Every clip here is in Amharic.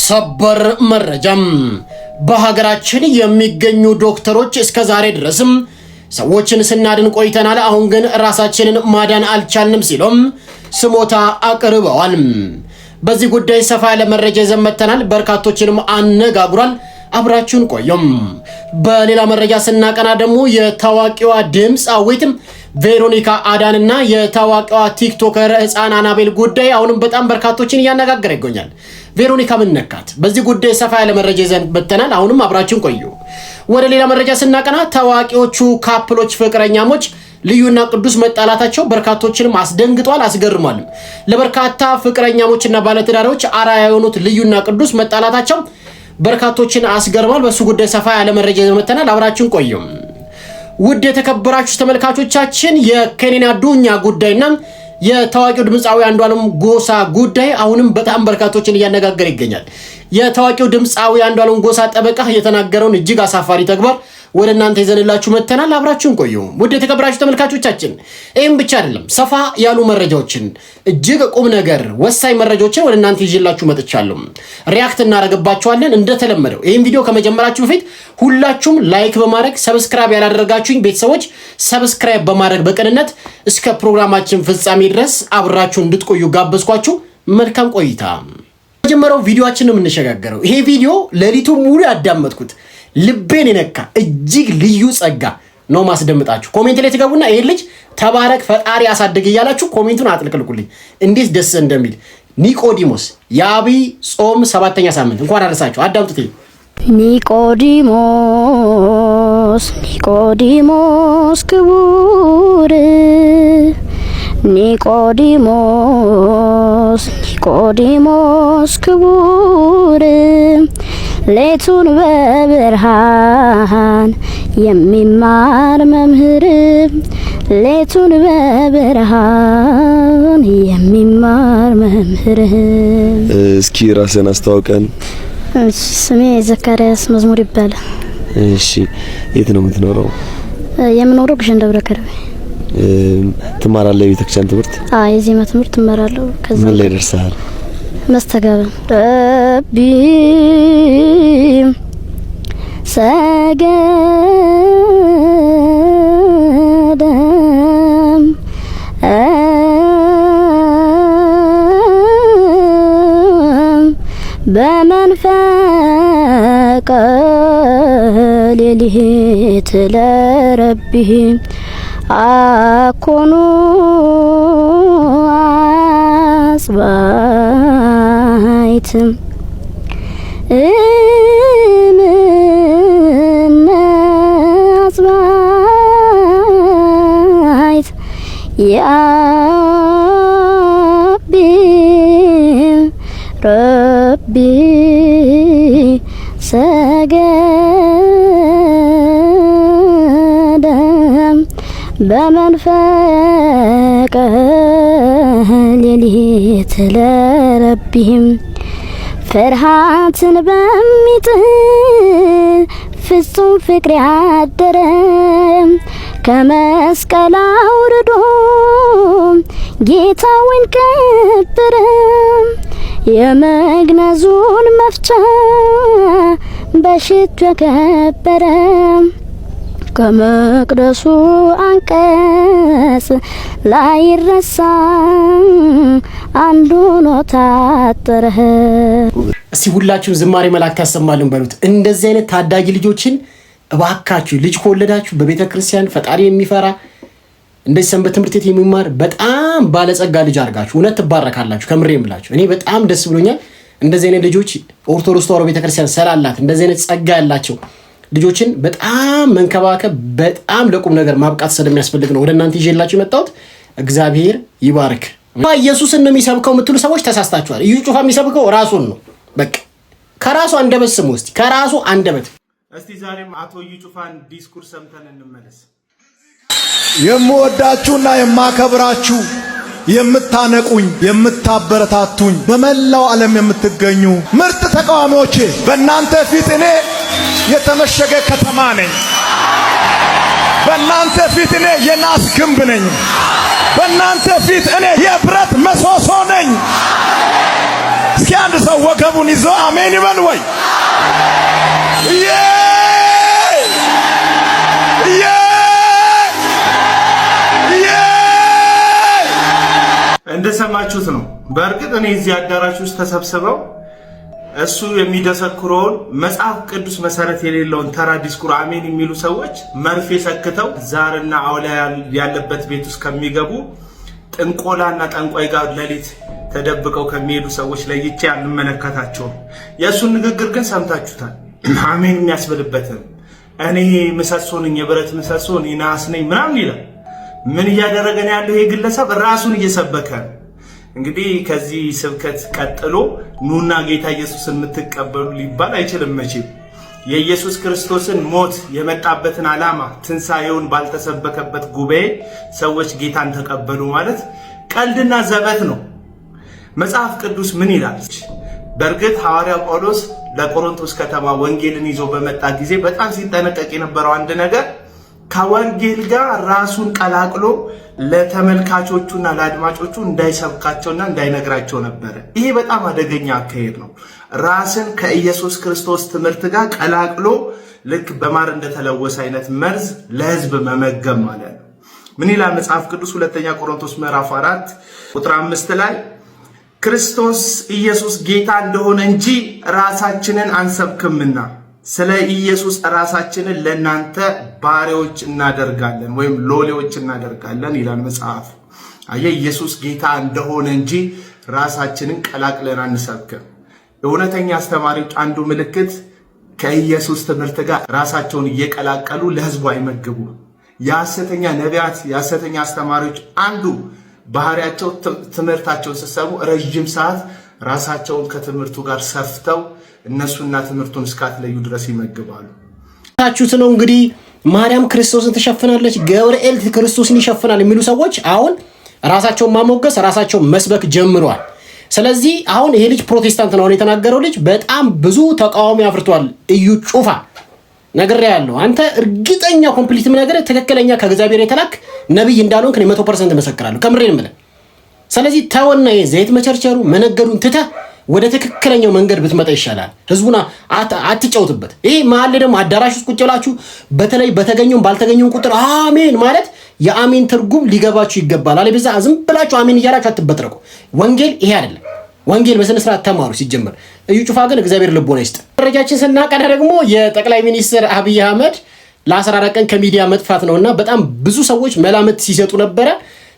ሰበር መረጃም በሀገራችን የሚገኙ ዶክተሮች እስከ ዛሬ ድረስም ሰዎችን ስናድን ቆይተናል፣ አሁን ግን ራሳችንን ማዳን አልቻልንም ሲሉም ስሞታ አቅርበዋል። በዚህ ጉዳይ ሰፋ ያለ መረጃ ዘመተናል፣ በርካቶችንም አነጋግሯል። አብራችሁን ቆዩም። በሌላ መረጃ ስናቀና ደግሞ የታዋቂዋ ድምጻዊት ቬሮኒካ አዳንና የታዋቂዋ ቲክቶከር ህፃን አናቤል ጉዳይ አሁንም በጣም በርካቶችን ያነጋገረ ይገኛል። ቬሮኒካ ምን ነካት? በዚህ ጉዳይ ሰፋ ያለ መረጃ ዘንበተናል። አሁንም አብራችሁን ቆዩ። ወደ ሌላ መረጃ ስናቀና ታዋቂዎቹ ካፕሎች ፍቅረኛሞች ልዩና ቅዱስ መጣላታቸው በርካቶችንም አስደንግጧል፣ አስገርሟል። ለበርካታ ፍቅረኛሞችና ባለትዳሮች አራያ የሆኑት ልዩና ቅዱስ መጣላታቸው በርካቶችን አስገርሟል። በሱ ጉዳይ ሰፋ ያለ መረጃ ዘመተናል። አብራችሁን ቆዩ። ውድ የተከበራችሁ ተመልካቾቻችን የኬኔና ዱኛ ጉዳይና የታዋቂው ድምጻዊ አንዷለም ጎሳ ጉዳይ አሁንም በጣም በርካቶችን ያነጋገረ ይገኛል። የታዋቂው ድምጻዊ አንዷለም ጎሳ ጠበቃ የተናገረውን እጅግ አሳፋሪ ተግባር ወደ እናንተ ይዘንላችሁ መተናል። አብራችሁን ቆዩ። ውድ የተከበራችሁ ተመልካቾቻችን ይህም ብቻ አይደለም፣ ሰፋ ያሉ መረጃዎችን እጅግ ቁም ነገር ወሳኝ መረጃዎችን ወደ እናንተ ይዤላችሁ መጥቻለሁ። ሪአክት እናደርግባችኋለን። እንደተለመደው ይህን ቪዲዮ ከመጀመራችሁ በፊት ሁላችሁም ላይክ በማድረግ ሰብስክራይብ ያላደረጋችሁኝ ቤተሰቦች ሰብስክራይብ በማድረግ በቅንነት እስከ ፕሮግራማችን ፍጻሜ ድረስ አብራችሁ እንድትቆዩ ጋበዝኳችሁ። መልካም ቆይታ። መጀመሪያው ቪዲዮአችን ነው የምንሸጋገረው። ይሄ ቪዲዮ ሌሊቱ ሙሉ ያዳመጥኩት ልቤን የነካ እጅግ ልዩ ጸጋ ነው ማስደምጣችሁ። ኮሜንት ላይ ትገቡና ይሄ ልጅ ተባረክ ፈጣሪ ያሳድግ እያላችሁ ኮሜንቱን አጥልቅልቁልኝ እንዴት ደስ እንደሚል። ኒቆዲሞስ የአብይ ጾም 7ኛ ሳምንት እንኳን አደረሳችሁ። አዳምጡት። ኒቆዲሞስ ክቡር ኒቆዲሞስ ክቡር ሌቱን በብርሃን የሚማር መምህር ሌቱን በብርሃን የሚማር መምህር። እስኪ ራስን አስተዋውቀን። ስሜ ዘካሪያስ መዝሙር ይባላል። እሺ፣ የት ነው የምትኖረው? የምኖረው ግሸን ደብረ ከርቤ። ትማራለህ የቤተክርስቲያን ትምህርት? የዜማ ትምህርት እማራለሁ። ከዛ ምን ላይ ደርሰሃል? መስተጋብን ረቢ ሰገደም በመንፈቀ ሌሊት ለረቢ አኮኑ አጽባይት እምነ አጽባይት ያቢ ረቢ ሰገደ በመንፈቀ ሌሊት ለረቢም ፍርሃትን በሚጥል ፍጹም ፍቅር ያደረ ከመስቀል አውርዶ ጌታውን ቀበረ የመግነዙን መፍቻ በሽቱ የከበረ ከመቅደሱ አንቀጽ ላይረሳ አንዱ ነው ታጠረ። እስቲ ሁላችሁም ዝማሬ መላእክት ያሰማልን በሉት። እንደዚህ አይነት ታዳጊ ልጆችን እባካችሁ ልጅ ከወለዳችሁ በቤተ ክርስቲያን ፈጣሪ የሚፈራ እንደዚህ ሰንበት ትምህርት ቤት የሚማር በጣም ባለጸጋ ልጅ አድርጋችሁ እውነት ትባረካላችሁ። ከምሬ የምላችሁ እኔ በጣም ደስ ብሎኛል። እንደዚህ አይነት ልጆች ኦርቶዶክስ ተዋሕዶ ቤተ ክርስቲያን ሰላላት እንደዚህ አይነት ጸጋ ያላቸው ልጆችን በጣም መንከባከብ በጣም ለቁም ነገር ማብቃት ስለሚያስፈልግ ነው ወደ እናንተ ይዤላችሁ የመጣሁት። እግዚአብሔር ይባርክ። ኢየሱስን ነው የሚሰብከው የምትሉ ሰዎች ተሳስታችኋል። እዩ ጩፋ የሚሰብከው ራሱን ነው። በቃ ከራሱ አንደበት ስሙ። እስቲ ከራሱ አንደበት እስቲ ዛሬም አቶ እዩ ጩፋን ዲስኩርስ ሰምተን እንመለስ። የምወዳችሁና የማከብራችሁ የምታነቁኝ የምታበረታቱኝ በመላው ዓለም የምትገኙ ምርጥ ተቃዋሚዎቼ በእናንተ ፊት እኔ የተመሸገ ከተማ ነኝ። በእናንተ ፊት እኔ የናስ ግንብ ነኝ። በእናንተ ፊት እኔ የብረት ምሰሶ ነኝ። እስኪ አንድ ሰው ወገቡን ይዞ አሜን ይበል ወይ? እንደሰማችሁት ነው። በእርግጥ እኔ እዚህ አዳራሽ ውስጥ ተሰብስበው እሱ የሚደሰክረውን መጽሐፍ ቅዱስ መሰረት የሌለውን ተራ ዲስኩር አሜን የሚሉ ሰዎች መርፌ ሰክተው ዛርና አውሊያ ያለበት ቤት ውስጥ ከሚገቡ ጥንቆላና ጠንቋይ ጋር ሌሊት ተደብቀው ከሚሄዱ ሰዎች ለይቼ አንመለከታቸውም። የእሱን ንግግር ግን ሰምታችሁታል። አሜን የሚያስብልበትም እኔ ምሰሶ ነኝ፣ የብረት ምሰሶ እኔ ናስ ነኝ ምናምን ይላል። ምን እያደረገ ነው ያለው? ይሄ ግለሰብ ራሱን እየሰበከ ነው። እንግዲህ ከዚህ ስብከት ቀጥሎ ኑና ጌታ ኢየሱስን የምትቀበሉ ሊባል አይችልም መቼም። የኢየሱስ ክርስቶስን ሞት የመጣበትን ዓላማ ትንሣኤውን ባልተሰበከበት ጉባኤ ሰዎች ጌታን ተቀበሉ ማለት ቀልድና ዘበት ነው። መጽሐፍ ቅዱስ ምን ይላል? በእርግጥ ሐዋርያው ጳውሎስ ለቆሮንቶስ ከተማ ወንጌልን ይዞ በመጣ ጊዜ በጣም ሲጠነቀቅ የነበረው አንድ ነገር ከወንጌል ጋር ራሱን ቀላቅሎ ለተመልካቾቹና ለአድማጮቹ እንዳይሰብካቸውና እንዳይነግራቸው ነበረ። ይሄ በጣም አደገኛ አካሄድ ነው። ራስን ከኢየሱስ ክርስቶስ ትምህርት ጋር ቀላቅሎ ልክ በማር እንደተለወሰ አይነት መርዝ ለሕዝብ መመገብ ማለት ነው። ምን ይላል መጽሐፍ ቅዱስ? ሁለተኛ ቆሮንቶስ ምዕራፍ 4 ቁጥር 5 ላይ ክርስቶስ ኢየሱስ ጌታ እንደሆነ እንጂ ራሳችንን አንሰብክምና ስለ ኢየሱስ ራሳችንን ለናንተ ባሪያዎች እናደርጋለን ወይም ሎሌዎች እናደርጋለን ይላል መጽሐፍ። አየ ኢየሱስ ጌታ እንደሆነ እንጂ ራሳችንን ቀላቅለን አንሰብክም። እውነተኛ አስተማሪዎች አንዱ ምልክት ከኢየሱስ ትምህርት ጋር ራሳቸውን እየቀላቀሉ ለሕዝቡ አይመግቡ። የሐሰተኛ ነቢያት፣ የሐሰተኛ አስተማሪዎች አንዱ ባህሪያቸው ትምህርታቸውን ሲሰሙ ረጅም ሰዓት ራሳቸውን ከትምህርቱ ጋር ሰፍተው እነሱና ትምህርቱን እስካትለዩ ድረስ ይመግባሉ። ታችሁት ነው እንግዲህ ማርያም ክርስቶስን ትሸፍናለች፣ ገብርኤል ክርስቶስን ይሸፍናል የሚሉ ሰዎች አሁን ራሳቸውን ማሞገስ፣ ራሳቸውን መስበክ ጀምረዋል። ስለዚህ አሁን ይሄ ልጅ ፕሮቴስታንት ነው የተናገረው ልጅ በጣም ብዙ ተቃዋሚ አፍርቷል። እዩ ጩፋ ነገር ያለው አንተ እርግጠኛ ኮምፕሊትም ነገር ትክክለኛ ከእግዚአብሔር የተላክ ነብይ እንዳልሆንክ እኔ 100% መሰክራለሁ ከምሬን ማለት። ስለዚህ ተወና የዘይት መቸርቸሩ መነገዱን ትተህ ወደ ትክክለኛው መንገድ ብትመጣ ይሻላል። ህዝቡና አትጫውትበት። ይሄ መሀል ደግሞ አዳራሽ ውስጥ ቁጭ ብላችሁ በተለይ በተገኘው ባልተገኘው ቁጥር አሜን ማለት የአሜን ትርጉም ሊገባችሁ ይገባል። አለበዛ ዝም ብላችሁ አሜን እያላችሁ አትበጥረቁ። ወንጌል ይሄ አይደለም። ወንጌል በስነ ስርዓት ተማሩ። ሲጀመር እዩ ጩፋ ግን እግዚአብሔር ልቦና ይስጥ። መረጃችን ስናቀና ደግሞ የጠቅላይ ሚኒስትር አብይ አህመድ ለ14 ቀን ከሚዲያ መጥፋት ነውና በጣም ብዙ ሰዎች መላምት ሲሰጡ ነበረ።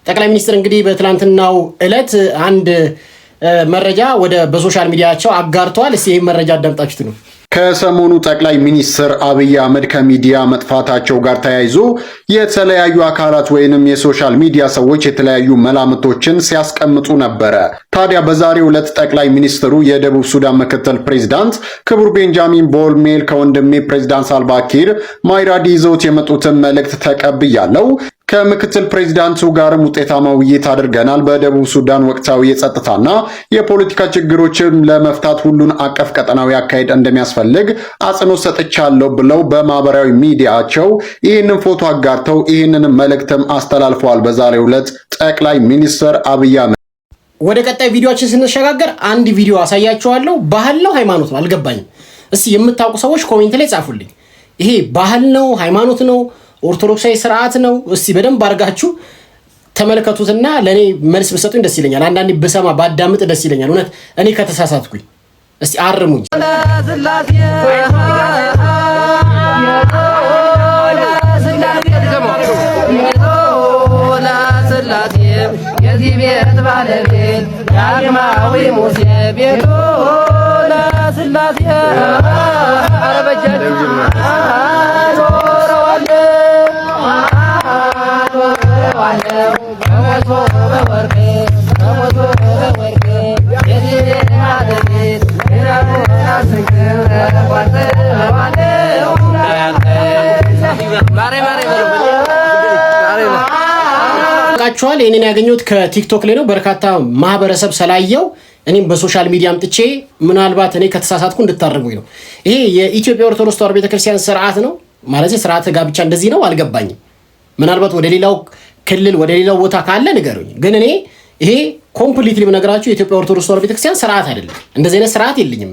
ጠቅላይ ሚኒስትር እንግዲህ በትላንትናው ዕለት አንድ መረጃ ወደ በሶሻል ሚዲያቸው አጋርተዋል። እስኪ ይሄ መረጃ አዳምጣችሁት ነው። ከሰሞኑ ጠቅላይ ሚኒስትር አብይ አህመድ ከሚዲያ መጥፋታቸው ጋር ተያይዞ የተለያዩ አካላት ወይንም የሶሻል ሚዲያ ሰዎች የተለያዩ መላምቶችን ሲያስቀምጡ ነበረ። ታዲያ በዛሬው ዕለት ጠቅላይ ሚኒስትሩ የደቡብ ሱዳን ምክትል ፕሬዝዳንት ክቡር ቤንጃሚን ቦልሜል ከወንድሜ ፕሬዝዳንት ሳልቫኪር ማይራዲ ይዘውት የመጡትን መልእክት ተቀብያለሁ። ከምክትል ፕሬዝዳንቱ ጋርም ውጤታማ ውይይት አድርገናል። በደቡብ ሱዳን ወቅታዊ የጸጥታና የፖለቲካ ችግሮችን ለመፍታት ሁሉን አቀፍ ቀጠናዊ አካሄድ እንደሚያስፈልግ አጽንኦት ሰጥቻለሁ ብለው በማህበራዊ ሚዲያቸው ይህንን ፎቶ አጋርተው ይህንን መልእክትም አስተላልፈዋል። በዛሬው ዕለት ጠቅላይ ሚኒስትር አብይ አህመድ። ወደ ቀጣይ ቪዲዮአችን ስንሸጋገር አንድ ቪዲዮ አሳያችኋለሁ። ባህል ነው ሃይማኖት ነው አልገባኝም። እስቲ የምታውቁ ሰዎች ኮሜንት ላይ ጻፉልኝ። ይሄ ባህል ነው ሃይማኖት ነው ኦርቶዶክሳዊ ስርዓት ነው? እስቲ በደንብ አድርጋችሁ ተመልከቱትና ለኔ መልስ ብትሰጡኝ ደስ ይለኛል። አንዳንዴ በሰማ ባዳምጥ ደስ ይለኛል። እውነት እኔ ከተሳሳትኩኝ እስቲ አርሙኝ። የዚህ ቤት ባለቤት ዳግማዊ ሙሴ ቤቱ ለስላሴ ቃችኋል። እኔን ያገኘሁት ከቲክቶክ ላይ ነው። በርካታ ማህበረሰብ ስላየው እኔም በሶሻል ሚዲያ አምጥቼ ምናልባት እኔ ከተሳሳትኩ እንድታረጉኝ ነው። ይሄ የኢትዮጵያ ኦርቶዶክስ ተዋሕዶ ቤተክርስቲያን ስርዓት ነው ማለት ስርዓተ ጋብቻ እንደዚህ ነው አልገባኝም። ምናልባት ወደ ሌላው ክልል ወደ ሌላው ቦታ ካለ ንገሩኝ። ግን እኔ ይሄ ኮምፕሊትሊ በነገራችሁ የኢትዮጵያ ኦርቶዶክስ ተዋሕዶ ቤተክርስቲያን ስርዓት አይደለም። እንደዚህ አይነት ስርዓት የለኝም።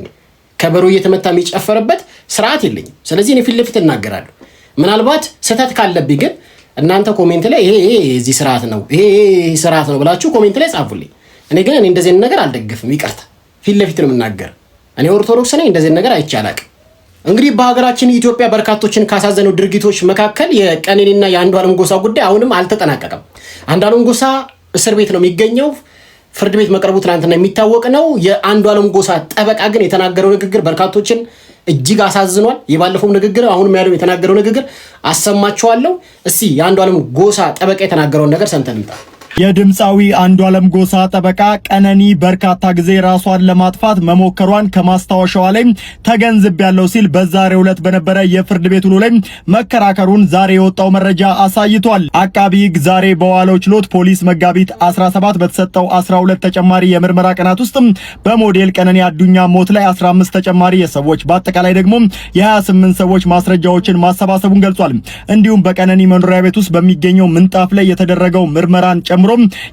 ከበሮ እየተመታ የሚጨፈርበት ስርዓት የለኝም። ስለዚህ እኔ ፊት ለፊት እናገራለሁ። ምናልባት ስህተት ካለብኝ ግን እናንተ ኮሜንት ላይ ይሄ እዚህ ስርዓት ነው ይሄ ስርዓት ነው ብላችሁ ኮሜንት ላይ ጻፉልኝ። እኔ ግን እንደዚህ አይነት ነገር አልደግፍም። ይቅርታ፣ ፊት ለፊት ነው የምናገር። እኔ ኦርቶዶክስ ነኝ። እንደዚህ አይነት ነገር አይቻላቅ። እንግዲህ በሀገራችን ኢትዮጵያ በርካቶችን ካሳዘነው ድርጊቶች መካከል የቀነኒና የአንዱዓለም ጎሳ ጉዳይ አሁንም አልተጠናቀቀም። አንዱዓለም ጎሳ እስር ቤት ነው የሚገኘው። ፍርድ ቤት መቅረቡ ትናንትና የሚታወቅ ነው። የአንዱዓለም ጎሳ ጠበቃ ግን የተናገረው ንግግር በርካቶችን እጅግ አሳዝኗል። የባለፈው ንግግር አሁንም ያለው የተናገረው ንግግር አሰማችኋለሁ። እስቲ የአንዱዓለም ጎሳ ጠበቃ የተናገረውን ነገር ሰምተን እንምጣ። የድምፃዊ አንዱዓለም ጎሳ ጠበቃ ቀነኒ በርካታ ጊዜ ራሷን ለማጥፋት መሞከሯን ከማስታወሻዋ ላይ ተገንዝቤያለሁ ሲል በዛሬው ዕለት በነበረ የፍርድ ቤት ውሎ ላይ መከራከሩን ዛሬ የወጣው መረጃ አሳይቷል። አቃቢ ሕግ ዛሬ በዋለው ችሎት ፖሊስ መጋቢት 17 በተሰጠው 12 ተጨማሪ የምርመራ ቀናት ውስጥ በሞዴል ቀነኒ አዱኛ ሞት ላይ 15 ተጨማሪ የሰዎች በአጠቃላይ ደግሞ የ28 ሰዎች ማስረጃዎችን ማሰባሰቡን ገልጿል። እንዲሁም በቀነኒ መኖሪያ ቤት ውስጥ በሚገኘው ምንጣፍ ላይ የተደረገው ምርመራን ጨምሮ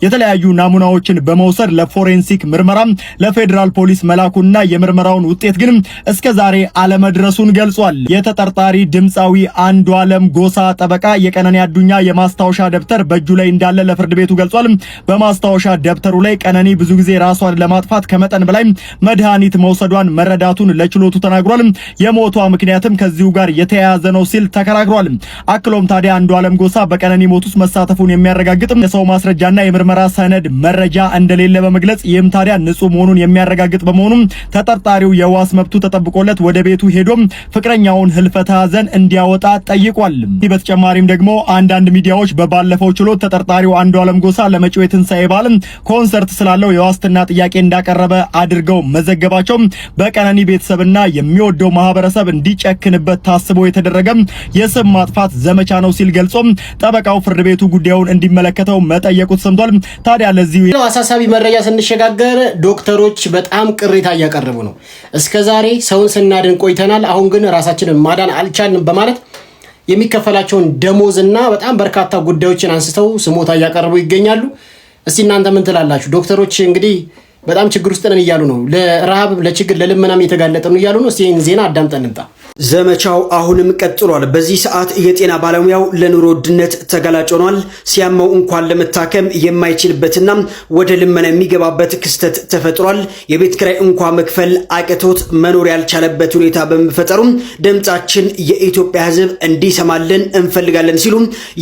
የተለያዩ ናሙናዎችን በመውሰድ ለፎሬንሲክ ምርመራ ለፌዴራል ፖሊስ መላኩና የምርመራውን ውጤት ግን እስከ ዛሬ አለመድረሱን ገልጿል። የተጠርጣሪ ድምፃዊ አንዱዓለም ጎሳ ጠበቃ የቀነኒ አዱኛ የማስታወሻ ደብተር በእጁ ላይ እንዳለ ለፍርድ ቤቱ ገልጿል። በማስታወሻ ደብተሩ ላይ ቀነኒ ብዙ ጊዜ ራሷን ለማጥፋት ከመጠን በላይ መድኃኒት መውሰዷን መረዳቱን ለችሎቱ ተናግሯል። የሞቷ ምክንያትም ከዚሁ ጋር የተያያዘ ነው ሲል ተከራክሯል። አክሎም ታዲያ አንዱዓለም ጎሳ በቀነኒ ሞት ውስጥ መሳተፉን የሚያረጋግጥ የሰው ማስረጃና የምርመራ ሰነድ መረጃ እንደሌለ በመግለጽ ይህም ታዲያ ንጹህ መሆኑን የሚያረጋግጥ በመሆኑ ተጠርጣሪው የዋስ መብቱ ተጠብቆለት ወደ ቤቱ ሄዶ ፍቅረኛውን ህልፈተ ሐዘን እንዲያወጣ ጠይቋል። በተጨማሪም ደግሞ አንዳንድ ሚዲያዎች በባለፈው ችሎት ተጠርጣሪው አንዱዓለም ጎሳ ለመጪው የትንሣኤ በዓል ኮንሰርት ስላለው የዋስትና ጥያቄ እንዳቀረበ አድርገው መዘገባቸው በቀነኒ ቤተሰብና የሚወደው ማህበረሰብ እንዲጨክንበት ታስቦ የተደረገ የስም ማጥፋት ዘመቻ ነው ሲል ገልጾ ጠበቃው ፍርድ ቤቱ ጉዳዩን እንዲመለከተው መጠየቁ ሰምቷል። ታዲያ ለዚህ አሳሳቢ መረጃ ስንሸጋገር ዶክተሮች በጣም ቅሬታ እያቀረቡ ነው። እስከዛሬ ሰውን ስናድን ቆይተናል፣ አሁን ግን ራሳችንን ማዳን አልቻልንም በማለት የሚከፈላቸውን ደሞዝና በጣም በርካታ ጉዳዮችን አንስተው ስሞታ እያቀረቡ ይገኛሉ። እስቲ እናንተ ምን ትላላችሁ? ዶክተሮች እንግዲህ በጣም ችግር ውስጥ ነን እያሉ ነው። ለረሃብ፣ ለችግር፣ ለልመናም የተጋለጠ ነው እያሉ ነው። እስቲ ይህን ዜና አዳምጠን እንምጣ። ዘመቻው አሁንም ቀጥሏል። በዚህ ሰዓት የጤና ባለሙያው ለኑሮ ውድነት ተጋላጭ ሆኗል። ሲያመው እንኳን ለመታከም የማይችልበትና ወደ ልመና የሚገባበት ክስተት ተፈጥሯል። የቤት ኪራይ እንኳን መክፈል አቅቶት መኖር ያልቻለበት ሁኔታ በመፈጠሩ ድምጻችን የኢትዮጵያ ሕዝብ እንዲሰማልን እንፈልጋለን ሲሉ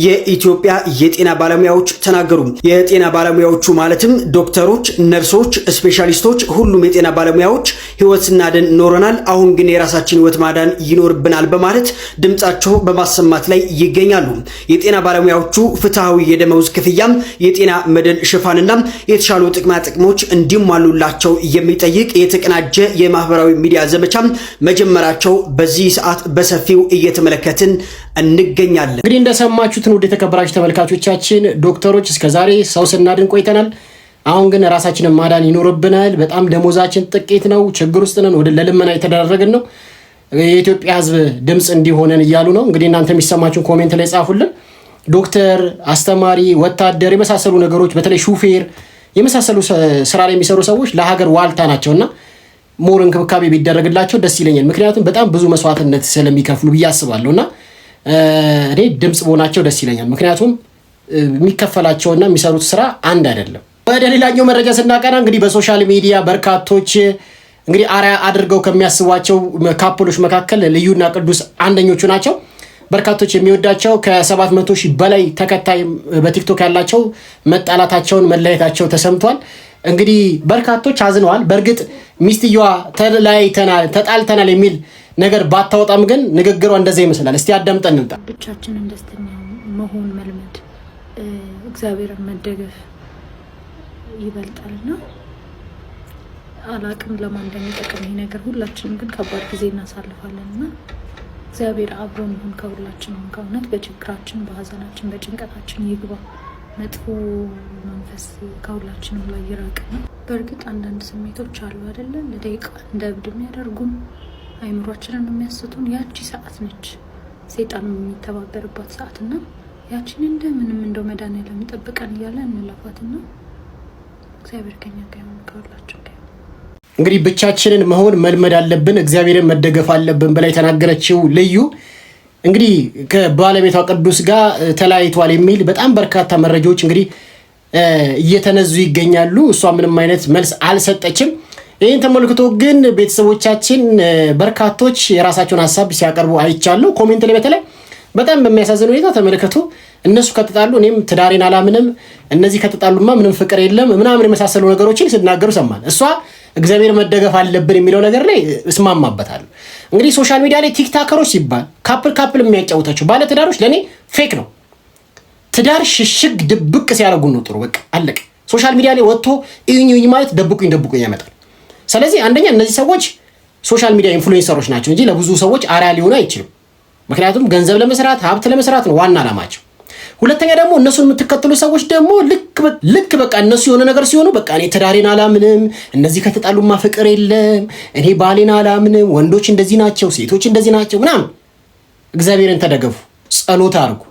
የኢትዮጵያ የጤና ባለሙያዎች ተናገሩ። የጤና ባለሙያዎቹ ማለትም ዶክተሮች፣ ነርሶች፣ ስፔሻሊስቶች፣ ሁሉም የጤና ባለሙያዎች ህይወት ስናድን ኖረናል፣ አሁን ግን የራሳችን ህይወት ማዳን ይኖርብናል በማለት ድምጻቸው በማሰማት ላይ ይገኛሉ። የጤና ባለሙያዎቹ ፍትሃዊ የደመወዝ ክፍያ፣ የጤና መድን ሽፋንና የተሻሉ ጥቅማ ጥቅሞች እንዲሟሉላቸው የሚጠይቅ የተቀናጀ የማህበራዊ ሚዲያ ዘመቻ መጀመራቸው በዚህ ሰዓት በሰፊው እየተመለከትን እንገኛለን። እንግዲህ እንደሰማችሁትን ውድ የተከበራችሁ ተመልካቾቻችን ዶክተሮች እስከዛሬ ሰው ስናድን ቆይተናል፣ አሁን ግን ራሳችንን ማዳን ይኖርብናል፣ በጣም ደሞዛችን ጥቂት ነው፣ ችግር ውስጥ ነን፣ ወደ ለልመና የተደረግን ነው፣ የኢትዮጵያ ሕዝብ ድምጽ እንዲሆነን እያሉ ነው። እንግዲህ እናንተ የሚሰማችሁን ኮሜንት ላይ ጻፉልን። ዶክተር፣ አስተማሪ፣ ወታደር የመሳሰሉ ነገሮች በተለይ ሹፌር የመሳሰሉ ስራ ላይ የሚሰሩ ሰዎች ለሀገር ዋልታ ናቸውና ሞር እንክብካቤ ቢደረግላቸው ደስ ይለኛል። ምክንያቱም በጣም ብዙ መስዋዕትነት ስለሚከፍሉ ብዬ አስባለሁና እኔ ድምጽ በሆናቸው ደስ ይለኛል። ምክንያቱም የሚከፈላቸውና የሚሰሩት ስራ አንድ አይደለም። ወደ ሌላኛው መረጃ ስናቀና እንግዲህ በሶሻል ሚዲያ በርካቶች እንግዲህ አርአያ አድርገው ከሚያስቧቸው ካፕሎች መካከል ልዩና ቅዱስ አንደኞቹ ናቸው። በርካቶች የሚወዳቸው ከ700,000 በላይ ተከታይ በቲክቶክ ያላቸው መጣላታቸውን መለያየታቸው ተሰምቷል። እንግዲህ በርካቶች አዝነዋል። በእርግጥ ሚስትየዋ ተጣልተናል የሚል ነገር ባታወጣም ግን ንግግሯ እንደዛ ይመስላል። እስቲ አዳምጠን እንምጣ። ብቻችንን ደስተኛ መሆን መልመድ፣ እግዚአብሔርን መደገፍ ይበልጣልና አላቅም ለማን እንደሚጠቅም ይሄ ነገር። ሁላችንም ግን ከባድ ጊዜ እናሳልፋለንና እግዚአብሔር አብሮን ይሁን ከሁላችንም። ከእውነት በችግራችን፣ በሀዘናችን፣ በጭንቀታችን ይግባ። መጥፎ መንፈስ ከሁላችንም ላይ ይራቅ ነው። በእርግጥ አንዳንድ ስሜቶች አሉ አይደለ? ለደቂቃ እንደ እብድ የሚያደርጉን አይምሯችንን የሚያስቱን ያቺ ሰዓት ነች፣ ሰይጣን የሚተባበርባት ሰዓትና ያቺን እንደምንም እንደው መድኃኒዓለም ይጠብቀን እያለ እንለፋትና እግዚአብሔር ከኛ ጋር ይሁን ከሁላችን ጋር። እንግዲህ ብቻችንን መሆን መልመድ አለብን፣ እግዚአብሔርን መደገፍ አለብን ብላ የተናገረችው ልዩ እንግዲህ ከባለቤቷ ቅዱስ ጋር ተለያይቷል የሚል በጣም በርካታ መረጃዎች እንግዲህ እየተነዙ ይገኛሉ። እሷ ምንም አይነት መልስ አልሰጠችም። ይህን ተመልክቶ ግን ቤተሰቦቻችን በርካቶች የራሳቸውን ሀሳብ ሲያቀርቡ አይቻለሁ። ኮሜንት ላይ በተለይ በጣም በሚያሳዝን ሁኔታ ተመልከቱ። እነሱ ከተጣሉ እኔም ትዳሬን አላምንም፣ እነዚህ ከተጣሉማ ምንም ፍቅር የለም ምናምን የመሳሰሉ ነገሮችን ሲናገሩ ሰማን። እሷ እግዚአብሔር መደገፍ አለብን የሚለው ነገር ላይ እስማማበታለሁ። እንግዲህ ሶሻል ሚዲያ ላይ ቲክታከሮች ሲባል ካፕል የሚያጫውታቸው ባለ ትዳሮች ለእኔ ፌክ ነው። ትዳር ሽሽግ ድብቅ ሲያደርጉ ነው ጥሩ። በቃ አለቀ። ሶሻል ሚዲያ ላይ ወጥቶ እዩኝ ማለት ደብቁኝ ያመጣል። ስለዚህ አንደኛ እነዚህ ሰዎች ሶሻል ሚዲያ ኢንፍሉዌንሰሮች ናቸው እንጂ ለብዙ ሰዎች አርአያ ሊሆኑ አይችልም። ምክንያቱም ገንዘብ ለመስራት ሀብት ለመስራት ነው ዋና ዓላማቸው። ሁለተኛ ደግሞ እነሱን የምትከተሉ ሰዎች ደግሞ ልክ በቃ እነሱ የሆነ ነገር ሲሆኑ በቃ እኔ ትዳሬን አላምንም፣ እነዚህ ከተጣሉማ ፍቅር የለም፣ እኔ ባሌን አላምንም፣ ወንዶች እንደዚህ ናቸው፣ ሴቶች እንደዚህ ናቸው ምናምን። እግዚአብሔርን ተደገፉ፣ ጸሎት አድርጉ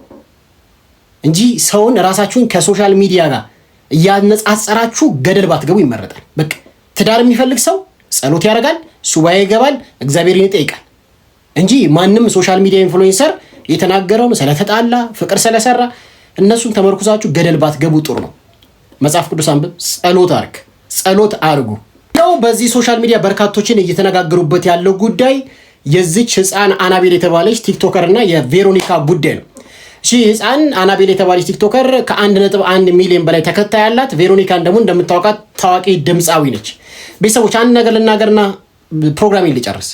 እንጂ ሰውን ራሳችሁን ከሶሻል ሚዲያ ጋር እያነጻጸራችሁ ገደል ባትገቡ ይመረጣል። በቃ ትዳር የሚፈልግ ሰው ጸሎት ያደርጋል፣ ሱባኤ ይገባል፣ እግዚአብሔርን ይጠይቃል እንጂ ማንም ሶሻል ሚዲያ ኢንፍሉዌንሰር የተናገረውን ስለተጣላ ፍቅር ስለሰራ እነሱን ተመርኩዛችሁ ገደል ባትገቡ ጥሩ ነው። መጽሐፍ ቅዱስ አንብብ፣ ጸሎት አድርጉ። ያው በዚህ ሶሻል ሚዲያ በርካቶችን እየተነጋገሩበት ያለው ጉዳይ የዚች ህፃን አናቤል የተባለች ቲክቶከር እና የቬሮኒካ ጉዳይ ነው። እሺ ህፃን አናቤል የተባለች ቲክቶከር ከ1.1 ሚሊዮን በላይ ተከታይ ያላት፣ ቬሮኒካን ደግሞ እንደምታውቃት ታዋቂ ድምፃዊ ነች። ቤተሰቦች አንድ ነገር ልናገርና ፕሮግራሜን ልጨርስ።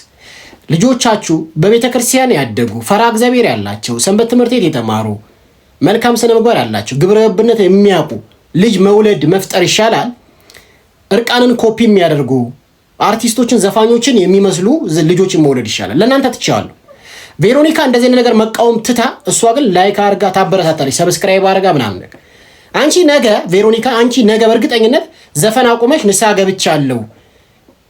ልጆቻችሁ በቤተ ክርስቲያን ያደጉ ፈራ እግዚአብሔር ያላቸው ሰንበት ትምህርት ቤት የተማሩ መልካም ስነ ምግባር ያላቸው ግብረ ገብነት የሚያውቁ ልጅ መውለድ መፍጠር ይሻላል እርቃንን ኮፒ የሚያደርጉ አርቲስቶችን ዘፋኞችን የሚመስሉ ልጆችን መውለድ ይሻላል። ለእናንተ ትቻለሁ። ቬሮኒካ እንደዚህ ነገር መቃወም ትታ እሷ ግን ላይክ አርጋ ታበረታታለች፣ ሰብስክራይብ አርጋ ምናምን ነገር። አንቺ ነገ ቬሮኒካ በእርግጠኝነት ዘፈን አቁመሽ ንስሐ ገብቻለሁ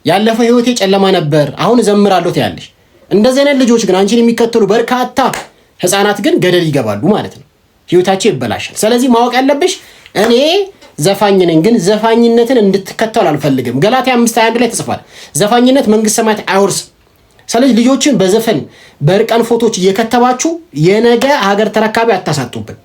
ያለፈው ህይወቴ ጨለማ ነበር አሁን ዘምራለሁ ትያለሽ። እንደዚህ አይነት ልጆች ግን አንቺን የሚከተሉ በርካታ ህፃናት ግን ገደል ይገባሉ ማለት ነው፣ ህይወታቸው ይበላሻል። ስለዚህ ማወቅ ያለብሽ እኔ ዘፋኝ ነኝ፣ ግን ዘፋኝነትን እንድትከተሉ አልፈልግም። ገላትያ 5:21 ላይ ተጽፏል፣ ዘፋኝነት መንግስተ ሰማያት አይወርስም። ስለዚህ ልጆችን በዘፈን በእርቃን ፎቶዎች እየከተባችሁ የነገ ሀገር ተረካቢ አታሳጡብን።